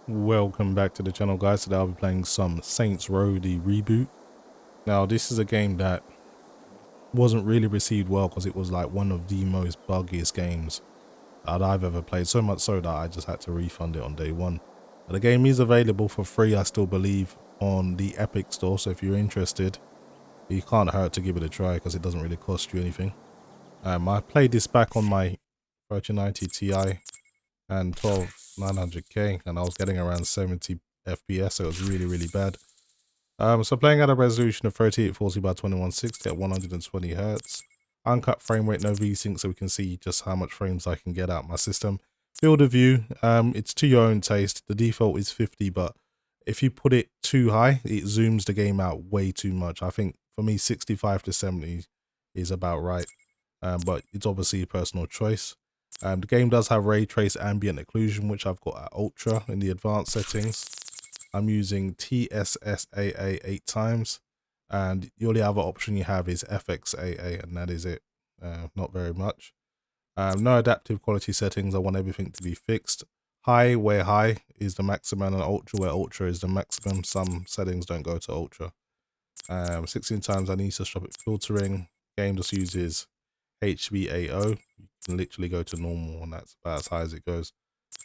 Welcome back to the channel, guys. Today I'll be playing some Saints Row the reboot. Now this is a game that wasn't really received well because it was like one of the most buggiest games that I've ever played, so much so that I just had to refund it on day one. But the game is available for free, I still believe, on the Epic store, so if you're interested, you can't hurt to give it a try because it doesn't really cost you anything. I played this back on my 3090 Ti and 12900K, and I was getting around 70 FPS, so it was really bad. So playing at a resolution of 3840 by 2160 at 120 Hz, uncut frame rate, no VSync, so we can see just how much frames I can get out my system. Field of view, it's to your own taste. The default is 50, but if you put it too high, it zooms the game out way too much. I think for me 65 to 70 is about right, but it's obviously a personal choice. The game does have ray trace ambient occlusion, which I've got at ultra in the advanced settings. I'm using TSSAA 8 times, and the only other option you have is FXAA, and that is it. Not very much. No adaptive quality settings. I want everything to be fixed. High, where high is the maximum, and ultra where ultra is the maximum. Some settings don't go to ultra. 16 times anisotropic filtering. Game just uses HBAO. You can literally go to normal, and that's about as high as it goes.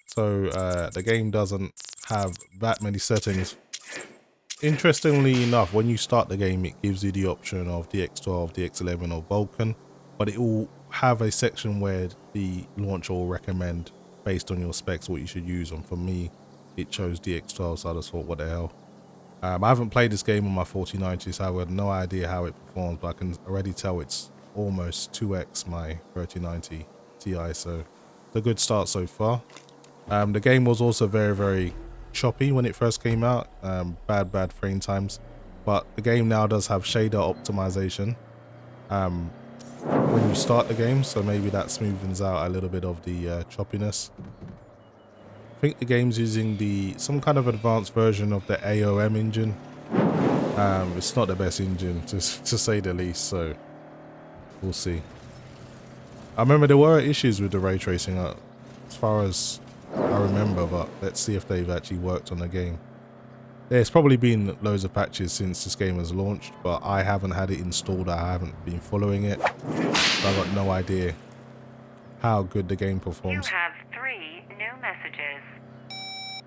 So the game doesn't have that many settings. Interestingly enough, when you start the game, it gives you the option of DX12, DX11 or Vulkan, but it will have a section where the launcher will recommend based on your specs what you should use, and for me it chose DX12, so I just thought, what the hell. I haven't played this game on my 4090, so I have no idea how it performs, but I can already tell it's almost 2x my 3090 Ti, so it's a good start so far. The game was also very choppy when it first came out, bad frame times, but the game now does have shader optimization when you start the game, so maybe that smoothens out a little bit of the choppiness. I think the game's using some kind of advanced version of the AOM engine. It's not the best engine to say the least, so we'll see. I remember there were issues with the ray tracing as far as I remember, but let's see if they've actually worked on the game. There's probably been loads of patches since this game has launched, but I haven't had it installed. I haven't been following it, so I've got no idea how good the game performs. You have 3 new messages.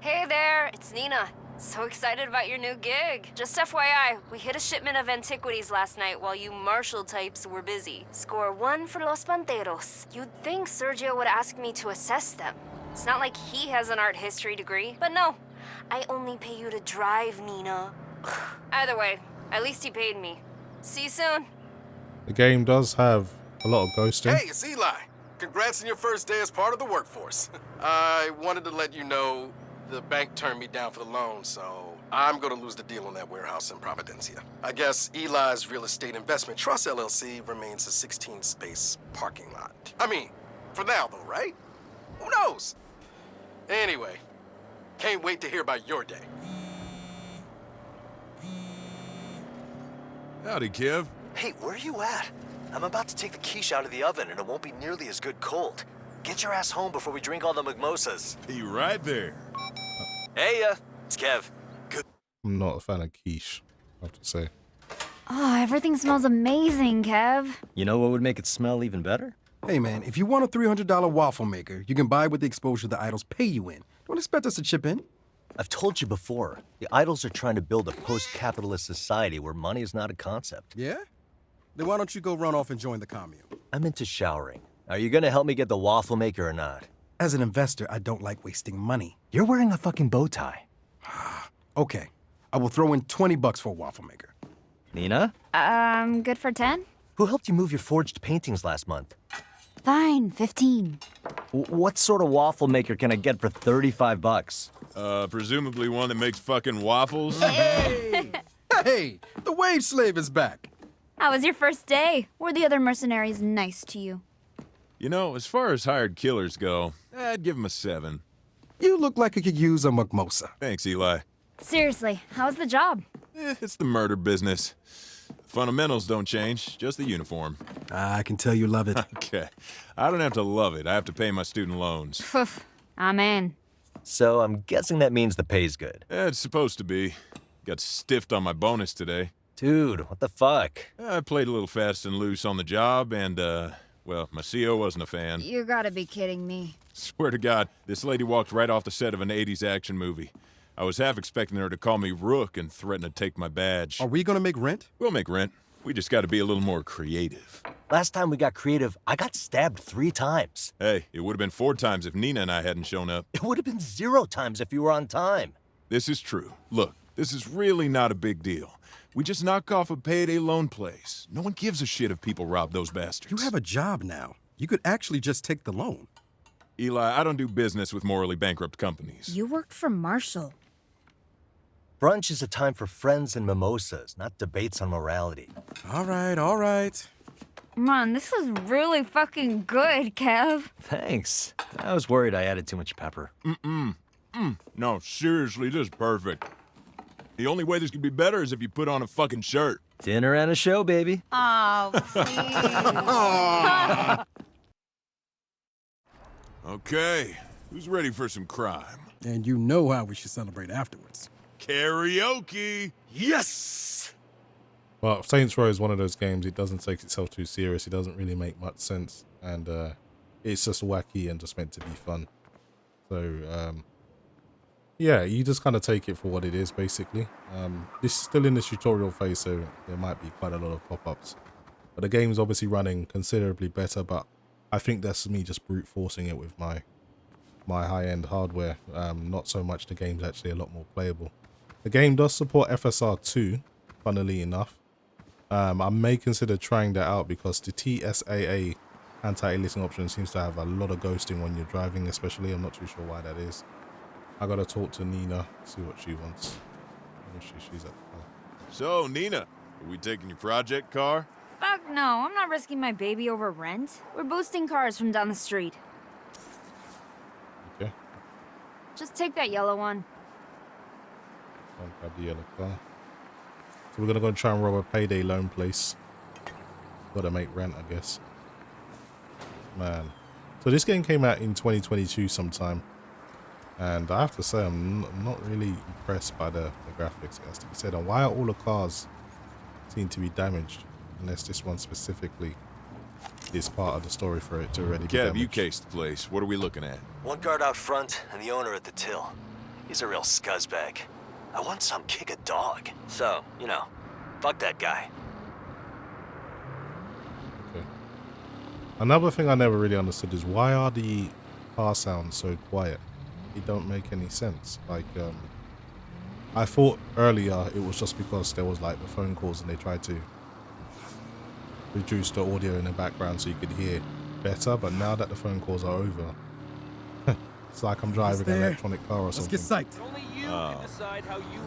Hey there, it's Nina. So excited about your new gig. Just FYI, we hit a shipment of antiquities last night while you Marshall types were busy. Score 1 for Los Panteros. You'd think Sergio would ask me to assess them. It's not like he has an art history degree, but no. I only pay you to drive, Nina. Either way, at least he paid me. See you soon. The game does have a lot of ghosting. Hey, it's Eli. Congrats on your first day as part of the workforce. I wanted to let you know the bank turned me down for the loan, so I'm gonna lose the deal on that warehouse in Providencia. I guess Eli's Real Estate Investment Trust LLC remains a 16-space parking lot. I mean, for now though, right? Who knows? Anyway, can't wait to hear about your day. Howdy, Kev. Hey, where are you at? I'm about to take the quiche out of the oven and it won't be nearly as good cold. Get your ass home before we drink all the mimosas. Be right there. Hey, it's Kev. Good. I'm not a fan of quiche, I have to say. Oh, everything smells amazing, Kev. You know what would make it smell even better? Hey man, if you want a $300 waffle maker, you can buy it with the exposure the idols pay you in. Don't expect us to chip in. I've told you before, the idols are trying to build a post-capitalist society where money is not a concept. Yeah? Then why don't you go run off and join the commune? I'm into showering. Are you gonna help me get the waffle maker or not? As an investor, I don't like wasting money. You're wearing a fucking bow tie. Okay, I will throw in $20 for a waffle maker. Nina? Good for 10? Who helped you move your forged paintings last month? Fine, 15. What sort of waffle maker can I get for 35 bucks? Presumably one that makes fucking waffles? Hey! Hey, the wage slave is back. How was your first day? Were the other mercenaries nice to you? You know, as far as hired killers go, I'd give him a 7. You look like you could use a mimosa. Thanks, Eli. Seriously, how's the job? It's the murder business. Fundamentals don't change, just the uniform. I can tell you love it. Okay. I don't have to love it. I have to pay my student loans. I'm in. So I'm guessing that means the pay's good. It's supposed to be. Got stiffed on my bonus today. Dude, what the fuck? I played a little fast and loose on the job, and, well, my CO wasn't a fan. You gotta be kidding me. Swear to God, this lady walked right off the set of an 80s action movie. I was half expecting her to call me Rook and threaten to take my badge. Are we gonna make rent? We'll make rent. We just gotta be a little more creative. Last time we got creative, I got stabbed 3 times. Hey, it would have been 4 times if Nina and I hadn't shown up. It would have been 0 times if you were on time. This is true. Look, this is really not a big deal. We just knock off a payday loan place. No one gives a shit if people rob those bastards. You have a job now. You could actually just take the loan. Eli, I don't do business with morally bankrupt companies. You worked for Marshall. Brunch is a time for friends and mimosas, not debates on morality. All right, all right. Man, this is really fucking good, Kev. Thanks. I was worried I added too much pepper. No, seriously, this is perfect. The only way this could be better is if you put on a fucking shirt. Dinner and a show, baby. Oh, please. Okay, who's ready for some crime? And you know how we should celebrate afterwards. Karaoke! Yes! Well, Saints Row is one of those games, it doesn't take itself too serious, it doesn't really make much sense, and it's just wacky and just meant to be fun. So, yeah, you just kind of take it for what it is, basically. This is still in the tutorial phase, so there might be quite a lot of pop-ups. But the game's obviously running considerably better, but I think that's me just brute forcing it with my high-end hardware. Not so much the game's actually a lot more playable. The game does support FSR 2, funnily enough. I may consider trying that out because the TSAA anti-aliasing option seems to have a lot of ghosting when you're driving, especially. I'm not too sure why that is. I gotta talk to Nina, see what she wants. She's at the car. So, Nina, are we taking your project car? Fuck no, I'm not risking my baby over rent. We're boosting cars from down the street. Okay, Just take that yellow one. I'll grab the yellow car. So we're gonna go and try and rob a payday loan place. Gotta make rent, I guess. Man. So this game came out in 2022 sometime. And I have to say, I'm not really impressed by the graphics, it has to be said. And why are all the cars seem to be damaged? Unless this one specifically is part of the story for it to already be damaged. Kev, you cased the place. What are we looking at? One guard out front and the owner at the till. He's a real scuzzbag. I want some kick a dog. So, you know, fuck that guy. Okay. Another thing I never really understood is why are the car sounds so quiet? It don't make any sense. Like, I thought earlier it was just because there was like the phone calls and they tried to reduce the audio in the background so you could hear better, but now that the phone calls are over, it's like I'm driving an electronic car or something. Let's get psyched.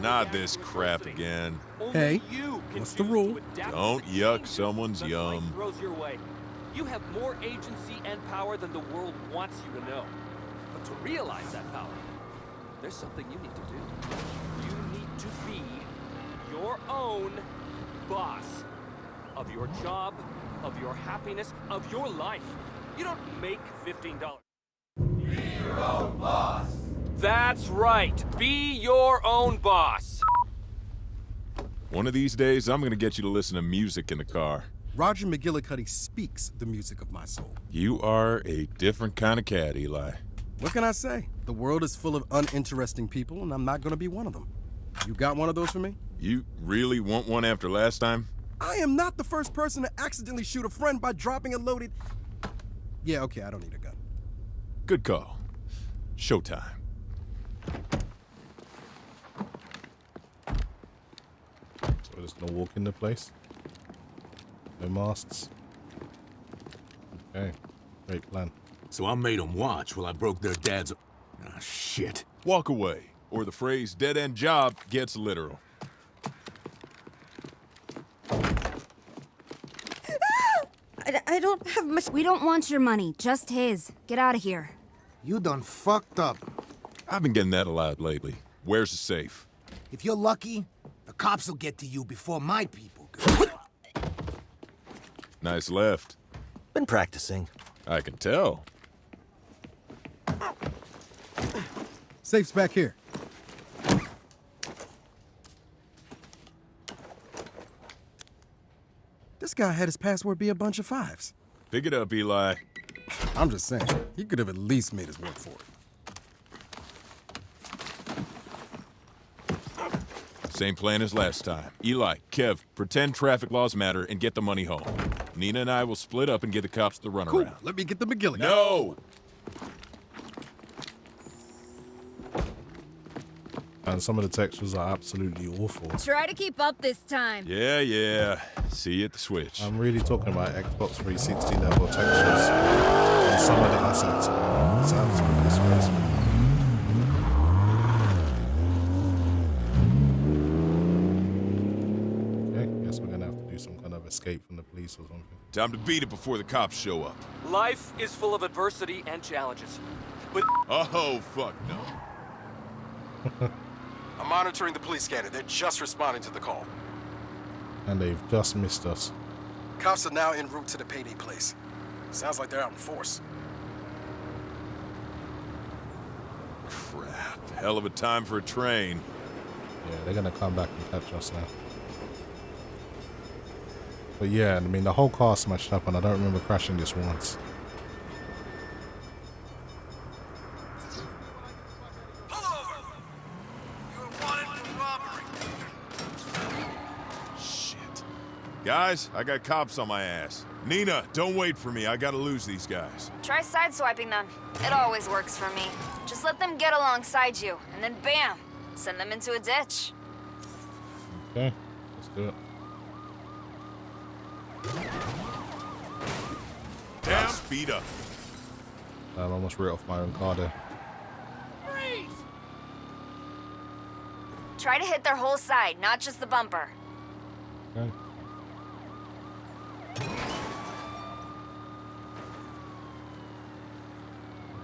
Not this crap again. Hey, what's the rule? Don't yuck someone's yum. You have more agency and power than the world wants you to know. But to realize that power, there's something you need to do. You need to be your own boss. Of your job, of your happiness, of your life. You don't make $15. Be your own boss. That's right. Be your own boss. One of these days, I'm gonna get you to listen to music in the car. Roger McGillicuddy speaks the music of my soul. You are a different kind of cat, Eli. What can I say? The world is full of uninteresting people, and I'm not gonna be one of them. You got one of those for me? You really want one after last time? I am not the first person to accidentally shoot a friend by dropping a loaded... Yeah, okay, I don't need a gun. Good call. Showtime. So we're just gonna walk in the place. No masks. Okay, great plan. So I made them watch while I broke their dad's... Ah, shit. Walk away, or the phrase dead-end job gets literal. I don't have much. We don't want your money, just his. Get out of here. You done fucked up. I've been getting that a lot lately. Where's the safe? If you're lucky, the cops will get to you before my people. Nice left. Been practicing. I can tell. Safe's back here. This guy had his password be a bunch of 5s. Pick it up, Eli. I'm just saying, he could have at least made us work for it. Same plan as last time. Eli, Kev, pretend traffic laws matter and get the money home. Nina and I will split up and get the cops the runaround. Cool. Let me get the McGillicuddy. No! And some of the textures are absolutely awful. Try to keep up this time. Yeah. See you at the switch. I'm really talking about Xbox 360 level textures and some of the assets. Man. It's absolutely disgraceful. Okay, guess we're gonna have to do some kind of escape from the police or something. Time to beat it before the cops show up. Life is full of adversity and challenges. But Oh, fuck no. I'm monitoring the police scanner. They're just responding to the call. And they've just missed us. Cops are now en route to the payday place. Sounds like they're out in force. Crap. Hell of a time for a train. Yeah, they're gonna come back and catch us now. But yeah, I mean, the whole car smashed up and I don't remember crashing this once. Guys, I got cops on my ass. Nina, don't wait for me. I gotta lose these guys. Try sideswiping them. It always works for me. Just let them get alongside you, and then bam! Send them into a ditch. Okay, let's do it. Damn, speed up. I almost wrote off my own car there. Try to hit their whole side, not just the bumper. Okay.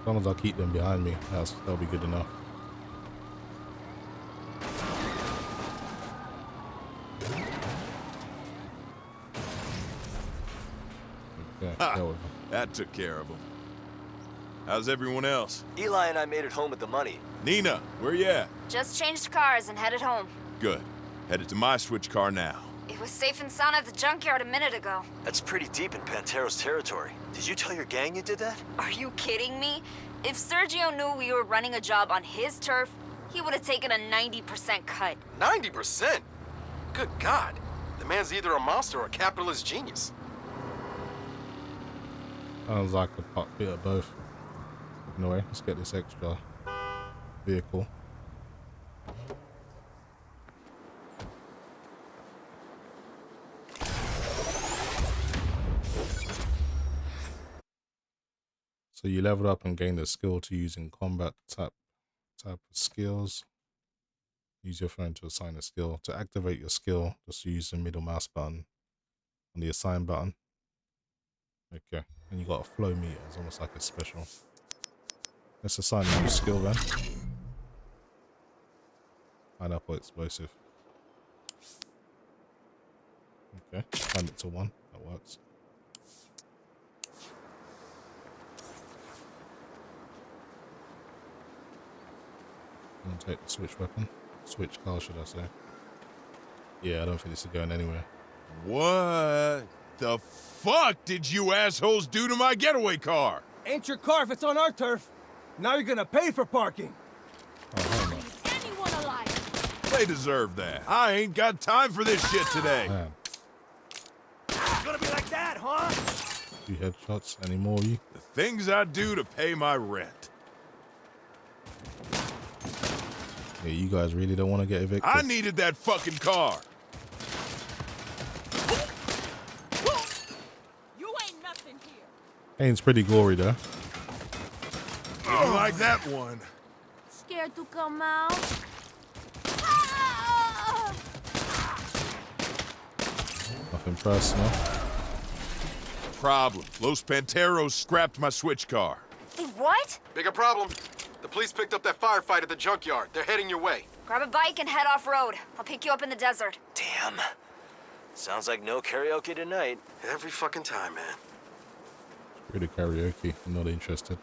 As long as I keep them behind me, that'll be good enough. Okay, Ha, that took care of them. How's everyone else? Eli and I made it home with the money. Nina, where you at? Just changed cars and headed home. Good. Headed to my switch car now. It was safe and sound at the junkyard a minute ago. That's pretty deep in Pantero's territory. Did you tell your gang you did that? Are you kidding me? If Sergio knew we were running a job on his turf, he would have taken a 90% cut. 90%? Good God. The man's either a monster or a capitalist genius. Sounds like a bit of both. Anyway, let's get this extra vehicle. So you level up and gain the skill to use in combat type of skills. Use your phone to assign a skill. To activate your skill, just use the middle mouse button on the assign button. Okay, and you got a flow meter. It's almost like a special. Let's assign a new skill then. Pineapple explosive. Okay, find it to 1. That works. I'm gonna take the switch weapon. Switch car, should I say. Yeah, I don't think this is going anywhere. What the fuck did you assholes do to my getaway car? ain't your car if it's on our turf. Now you're gonna pay for parking. Oh, Anyone alive? They deserve that. I ain't got time for this shit today. man. It's gonna be like that, huh? 2 headshots, any more of you? The things I do to pay my rent. Yeah, you guys really don't want to get evicted. I needed that fucking car. You ain't nothing here. It's pretty gory though. You like that one? Scared to come out? Nothing personal. Problem. Los Panteros scrapped my switch car. What? Bigger problem. The police picked up that firefight at the junkyard. They're heading your way. Grab a bike and head off-road. I'll pick you up in the desert. Damn. Sounds like no karaoke tonight. Every fucking time, man. Really karaoke. I'm not interested.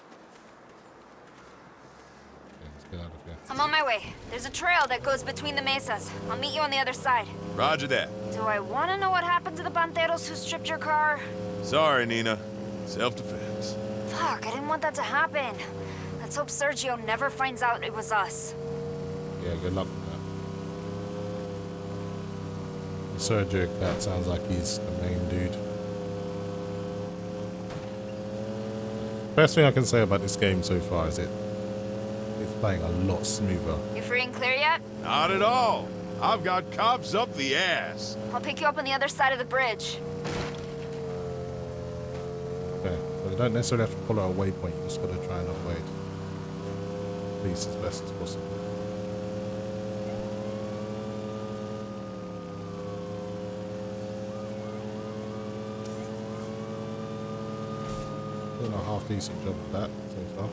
Okay, let's get out of here. I'm on my way. There's a trail that goes between the mesas. I'll meet you on the other side. Roger that. Do I want to know what happened to the banderos who stripped your car? Sorry, Nina. Self-defense. Fuck, I didn't want that to happen. Let's hope Sergio never finds out it was us. Yeah, good luck with that. Sergio, that sounds like he's the main dude. Best thing I can say about this game so far is it's playing a lot smoother. You free and clear yet? Not at all. I've got cops up the ass. I'll pick you up on the other side of the bridge. Okay, so you don't necessarily have to follow a waypoint, you just gotta try and avoid police as best as possible. Doing a half decent job of that so far.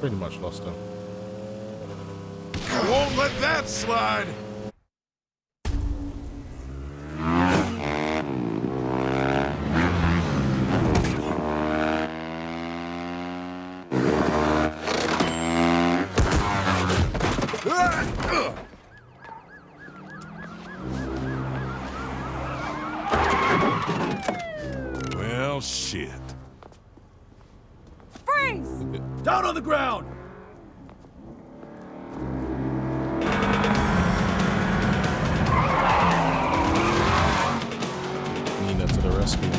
Pretty much lost him. I won't let that slide. Well, shit. Freeze! Down on the ground! Nina to the rescue.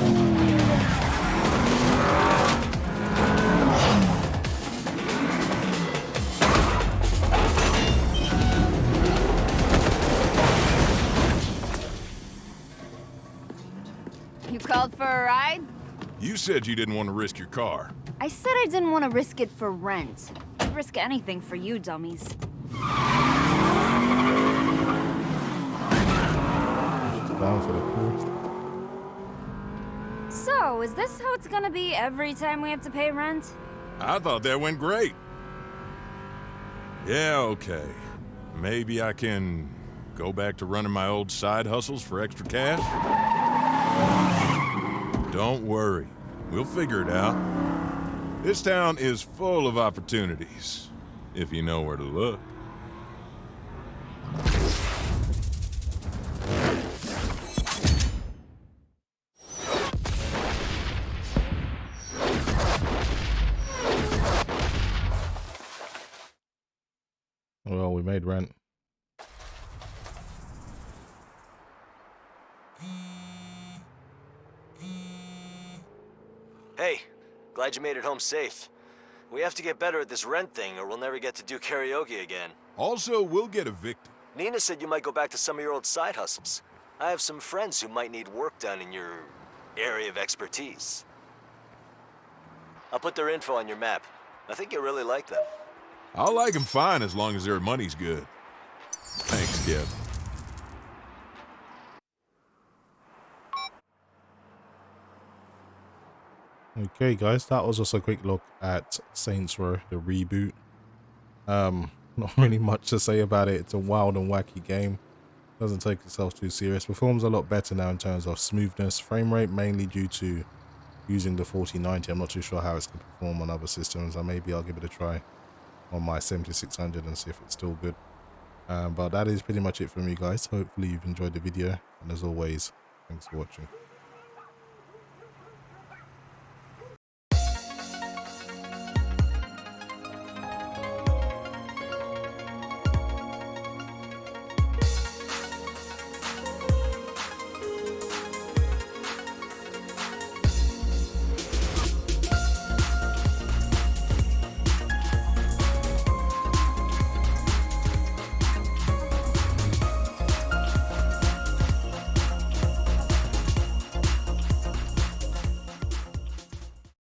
You called for a ride? You said you didn't want to risk your car. I said I didn't want to risk it for rent. I'd risk anything for you dummies. Down for the crew. So, is this how it's gonna be every time we have to pay rent? I thought that went great. Yeah, okay. Maybe I can go back to running my old side hustles for extra cash? Don't worry. We'll figure it out. This town is full of opportunities, if you know where to look. Well, we made rent. Hey, glad you made it home safe. We have to get better at this rent thing or we'll never get to do karaoke again. Also, we'll get evicted. Nina said you might go back to some of your old side hustles. I have some friends who might need work done in your area of expertise. I'll put their info on your map. I think you'll really like them. I'll like them fine as long as their money's good. Thanks, Kev. Okay guys, that was just a quick look at Saints Row, the reboot. Not really much to say about it. It's a wild and wacky game. Doesn't take itself too serious. Performs a lot better now in terms of smoothness, frame rate, mainly due to using the 4090. I'm not too sure how it's going to perform on other systems, and maybe I'll give it a try on my 7600 and see if it's still good. But that is pretty much it from me guys. Hopefully you've enjoyed the video, and as always, thanks for watching.